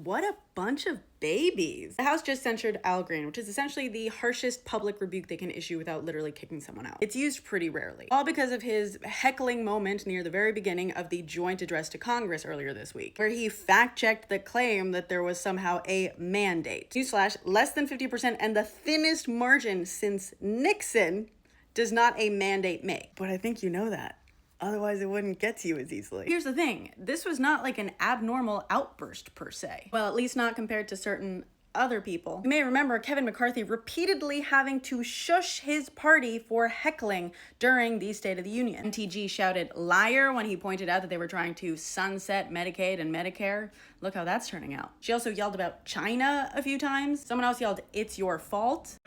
What a bunch of babies. The House just censured Al Green, which is essentially the harshest public rebuke they can issue without literally kicking someone out. It's used pretty rarely, all because of his heckling moment near the very beginning of the joint address to Congress earlier this week, where he fact-checked the claim that there was somehow a mandate. Newsflash, less than 50% and the thinnest margin since Nixon does not a mandate make. But I think you know that. Otherwise, it wouldn't get to you as easily. Here's the thing. This was not like an abnormal outburst per se. Well, at least not compared to certain other people. You may remember Kevin McCarthy repeatedly having to shush his party for heckling during the State of the Union. MTG shouted liar when he pointed out that they were trying to sunset Medicaid and Medicare. Look how that's turning out. She also yelled about China a few times. Someone else yelled, "It's your fault."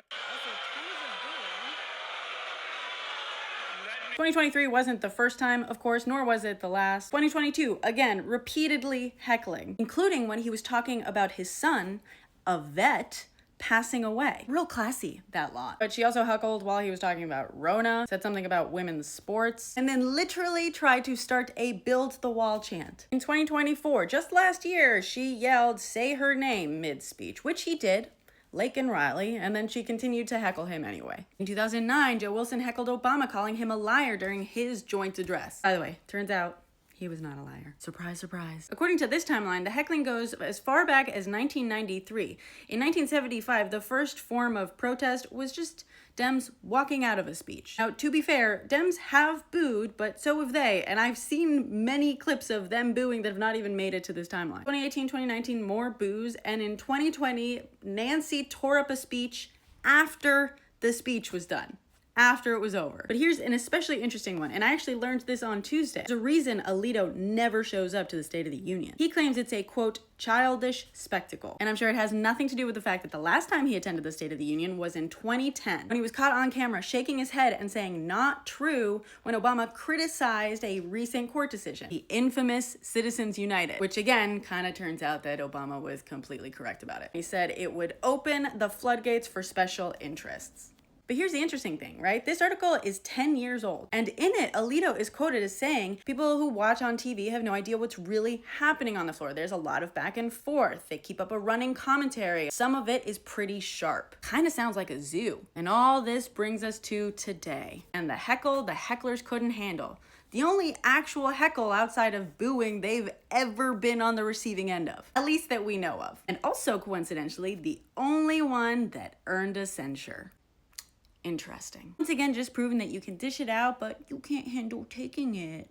2023 wasn't the first time, of course, nor was it the last. 2022, again, repeatedly heckling, including when he was talking about his son, a vet, passing away. Real classy, that lot. But she also heckled while he was talking about Rona, said something about women's sports, and then literally tried to start a build the wall chant. In 2024, just last year, she yelled, "Say her name," mid-speech, which he did. Lake and Riley, and then she continued to heckle him anyway. In 2009, Joe Wilson heckled Obama, calling him a liar during his joint address. By the way, turns out he was not a liar. Surprise, surprise. According to this timeline, the heckling goes as far back as 1993. In 1975, the first form of protest was just Dems walking out of a speech. Now, to be fair, Dems have booed, but so have they, and I've seen many clips of them booing that have not even made it to this timeline. 2018, 2019, more boos, and in 2020, Nancy tore up a speech after the speech was done. After it was over. But here's an especially interesting one, and I actually learned this on Tuesday. There's a reason Alito never shows up to the State of the Union. He claims it's a, quote, childish spectacle. And I'm sure it has nothing to do with the fact that the last time he attended the State of the Union was in 2010, when he was caught on camera shaking his head and saying not true when Obama criticized a recent court decision, the infamous Citizens United, which again kind of turns out that Obama was completely correct about it. He said it would open the floodgates for special interests. But here's the interesting thing, right? This article is 10 years old. And in it, Alito is quoted as saying, people who watch on TV have no idea what's really happening on the floor. There's a lot of back and forth. They keep up a running commentary. Some of it is pretty sharp. Kind of sounds like a zoo. And all this brings us to today. And the heckle the hecklers couldn't handle. The only actual heckle outside of booing they've ever been on the receiving end of. At least that we know of. And also, coincidentally, the only one that earned a censure. Interesting. Once again, just proving that you can dish it out, but you can't handle taking it.